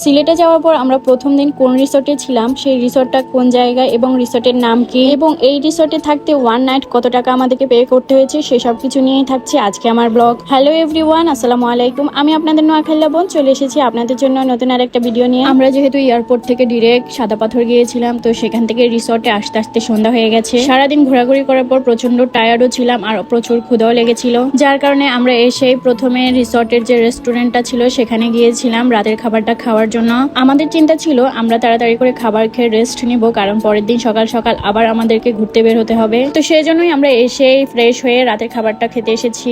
সিলেটে যাওয়ার পর আমরা প্রথম দিন কোন রিসোর্টে ছিলাম, সেই রিসোর্টটা কোন জায়গায় এবং রিসোর্টের নাম কি, এবং এই রিসোর্টে থাকতে ওয়ান নাইট কত টাকা আমাদেরকে পে করতে হয়েছে, সেসব কিছু নিয়েই থাকছে আজকে আমার ব্লগ। হ্যালো এভরিওয়ান, আসসালামু আলাইকুম। আমি আপনাদের নোয়াখালী বোন চলে এসেছি আপনাদের জন্য নতুন আর একটা ভিডিও নিয়ে। আমরা যেহেতু এয়ারপোর্ট থেকে ডিরেক্ট সাদা পাথর গিয়েছিলাম, তো সেখান থেকে রিসোর্টে আসতে আসতে সন্ধ্যা হয়ে গেছে। সারাদিন ঘোরাঘুরি করার পর প্রচন্ড টায়ার্ডও ছিলাম আর প্রচুর ক্ষুধাও লেগেছিল, যার কারণে আমরা এসেই প্রথমে রিসোর্টের যে রেস্টুরেন্টটা ছিল সেখানে গিয়েছিলাম রাতের খাবারটা খাওয়ার জন্য। আমাদের চিন্তা ছিল আমরা তাড়াতাড়ি করে খাবার খেয়ে রেস্ট নিব, কারণ পরের দিন সকাল সকাল আবার আমাদেরকে ঘুরতে বের হতে হবে। তো সেই জন্যই আমরা এসেই ফ্রেশ হয়ে রাতের খাবারটা খেতে এসেছি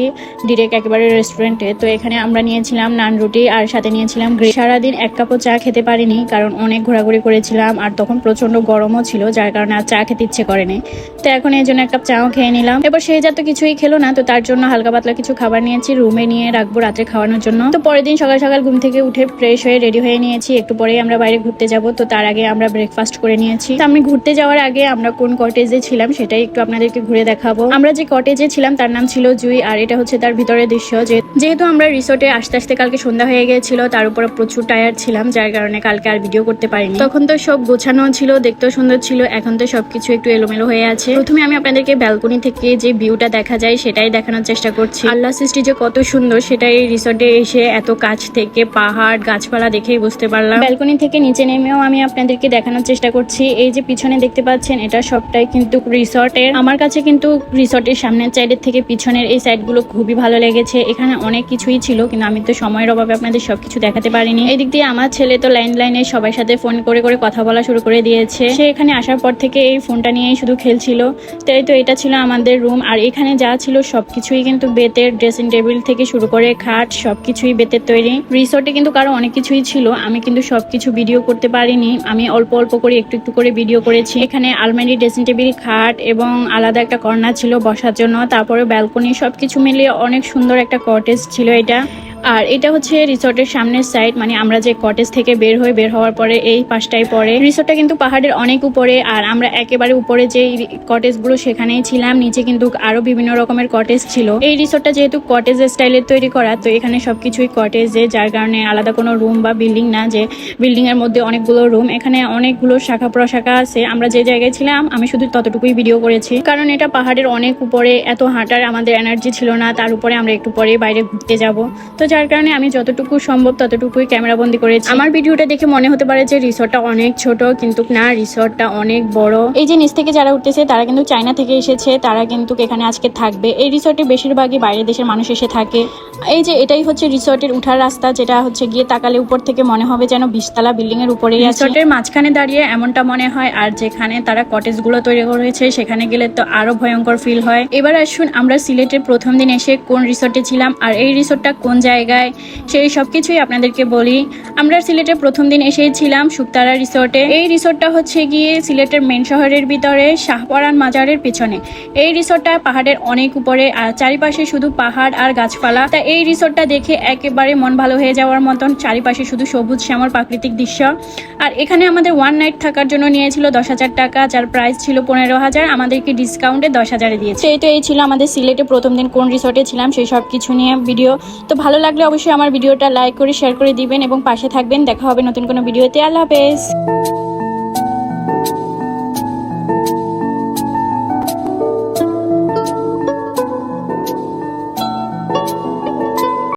ডিরেক্ট একেবারে রেস্টুরেন্টে। তো এখানে আমরা নিয়েছিলাম নান রুটি আর সাথে নিয়েছিলাম গ্রেভি। সারাদিন এক কাপও চা খেতে পারিনি, কারণ অনেক ঘোরাঘুরি করেছিলাম আর তখন প্রচন্ড গরমও ছিল, যার কারণে আর চা খেতে ইচ্ছে করেনি। তো এখন এই জন্য এক কাপ চাও খেয়ে নিলাম। এবার সেই যা তো কিছুই খেলো না, তো তার জন্য হালকা পাতলা কিছু খাবার নিয়েছি, রুমে নিয়ে রাখবো রাত্রে খাওয়ানোর জন্য। তো পরের দিন সকাল সকাল ঘুম থেকে উঠে ফ্রেশ হয়ে রেডি হয়ে নিয়েছি, একটু পরেই আমরা বাইরে ঘুরতে যাব। তো তার আগে আমরা ব্রেকফাস্ট করে নিয়েছি। তো আমি ঘুরতে যাওয়ার আগে আমরা কোন কটেজে ছিলাম সেটাই একটু আপনাদেরকে ঘুরে দেখাবো। আমরা যে কটেজে ছিলাম তার নাম ছিল জুই, আর এটা হচ্ছে তার ভিতরের দৃশ্য। যেহেতু আমরা রিসোর্টে আসতে আসতে কালকে সন্ধ্যা হয়ে গিয়েছিল, তার উপরে প্রচুর টায়ার্ড ছিলাম, যার কারণে কালকে আর ভিডিও করতে পারিনি। তখন তো সব গোছানো ছিল, দেখতেও সুন্দর ছিল, এখন তো সবকিছু একটু এলোমেলো হয়ে আছে। প্রথমে আমি আপনাদেরকে ব্যালকনি থেকে যে ভিউটা দেখা যায় সেটাই দেখানোর চেষ্টা করছি। আল্লাহ সৃষ্টি যে কত সুন্দর সেটাই রিসোর্টে এসে এত কাছ থেকে পাহাড় গাছপালা দেখেই বুঝতে পারলাম। ব্যালকনি থেকে নিচে নেমেও আমি আপনাদেরকে দেখানোর চেষ্টা করছি। এই যে পিছনে দেখতে পাচ্ছেন, এটা সবটাই কিন্তু রিসোর্টের। আমার কাছে কিন্তু রিসোর্টের সামনের সাইডের থেকে পিছনের এই সাইডগুলো খুবই ভালো লেগেছে। এখানে অনেক কিছুই ছিল, কিন্তু আমি তো সময়ের অভাবে আপনাদের সবকিছু দেখাতে পারিনি। এই দিক দিয়ে আমার ছেলে তো লাইনে সবার সাথে ফোন করে করে কথা বলা শুরু করে দিয়েছে। সে এখানে আসার পর থেকে এই ফোনটা নিয়েই শুধু খেলছিল। তাই তো এটা ছিল আমাদের রুম, আর এখানে যা ছিল সবকিছুই কিন্তু বেতের, ড্রেসিং টেবিল থেকে শুরু করে খাট সবকিছুই বেতের তৈরি। রিসোর্টে কিন্তু কারো অনেক কিছুই ছিল, আমি কিন্তু সবকিছু ভিডিও করতে পারিনি, আমি অল্প অল্প করে একটু একটু করে ভিডিও করেছি। এখানে আলমারি, ড্রেসিং টেবিল, খাট এবং আলাদা একটা কর্নার ছিল বসার জন্য, তারপরে ব্যালকনি, সবকিছু মিলিয়ে অনেক সুন্দর একটা কটেজ ছিল এটা। আর এটা হচ্ছে রিসোর্টের সামনের সাইড, মানে আমরা যে কটেজ থেকে বের হওয়ার পরে এই পাশটাই পড়ে। রিসোর্টটা কিন্তু পাহাড়ের অনেক উপরে, আর আমরা একেবারে উপরে যে কটেজগুলো সেখানেই ছিলাম। নিচে কিন্তু আরো বিভিন্ন রকমের কটেজ ছিল। এই রিসোর্টটা যেহেতু কটেজ স্টাইলের তৈরি করা, তো এখানে সবকিছুই কটেজে, যার কারণে আলাদা কোনো রুম বা বিল্ডিং না যে বিল্ডিং এর মধ্যে অনেকগুলো রুম। এখানে অনেকগুলো শাখা প্রশাখা আছে। আমরা যে জায়গায় ছিলাম আমি শুধু ততটুকুই ভিডিও করেছি, কারণ এটা পাহাড়ের অনেক উপরে, এত হাঁটার আমাদের এনার্জি ছিল না। তার উপরে আমরা একটু পরে বাইরে ঘুরতে যাব, তো যার কারণে আমি যতটুকু সম্ভব ততটুকুই ক্যামেরা বন্দি করেছি। আমার ভিডিওটা দেখে মনে হতে পারে যে রিসোর্টটা অনেক ছোট, কিন্তু না, রিসোর্টটা অনেক বড়। এই যে নিচ থেকে যারা উঠতেছে তারা কিন্তু চায়না থেকে এসেছে, তারা কিন্তু এখানে আজকে থাকবে। এই রিসোর্টে বেশিরভাগই বাইরের দেশের মানুষ এসে থাকে। এই যে এটাই হচ্ছে রিসোর্টের উঠার রাস্তা, যেটা হচ্ছে গিয়ে তাকালে উপর থেকে মনে হবে যেন 20 তলা বিল্ডিং এর উপরে। রিসোর্টের মাঝখানে দাঁড়িয়ে এমনটা মনে হয়, আর যেখানে তারা কটেজ গুলো তৈরি করেছে সেখানে গেলে তো আরো ভয়ঙ্কর ফিল হয়। এবার আসুন আমরা সিলেটের প্রথম দিন এসে কোন রিসোর্টে ছিলাম আর এই রিসোর্টটা কোন জায়গায়, সেই সবকিছুই আপনাদেরকে বলি। আমরা সিলেটের প্রথম দিন এসেছিলাম শুকতারা রিসোর্টে। এই রিসোর্টটা হচ্ছে গিয়ে সিলেটের মেন শহরের ভিতরে শাহপরান মাজারের পিছনে। এই রিসোর্টটা পাহাড়ের অনেক উপরে, আর চারিপাশে শুধু পাহাড় আর গাছপালা। তা এই রিসোর্টটা দেখে একেবারে মন ভালো হয়ে যাওয়ার মতন, চারিপাশে শুধু সবুজ শ্যামল প্রাকৃতিক দৃশ্য। আর এখানে আমাদের ওয়ান নাইট থাকার জন্য নিয়েছিল 10,000 টাকা, যার প্রাইস ছিল 15,000, আমাদেরকে ডিসকাউন্টে 10,000 দিয়েছে। এই ছিল আমাদের সিলেটে প্রথম দিন কোন রিসোর্টে ছিলাম সেই সব কিছু নিয়ে ভিডিও। তো ভালো লাগলে অবশ্যই আমার ভিডিওটা লাইক করে শেয়ার করে দিবেন এবং পাশে থাকবেন। দেখা হবে নতুন কোনো ভিডিওতে। আল্লাহ হাফেজ।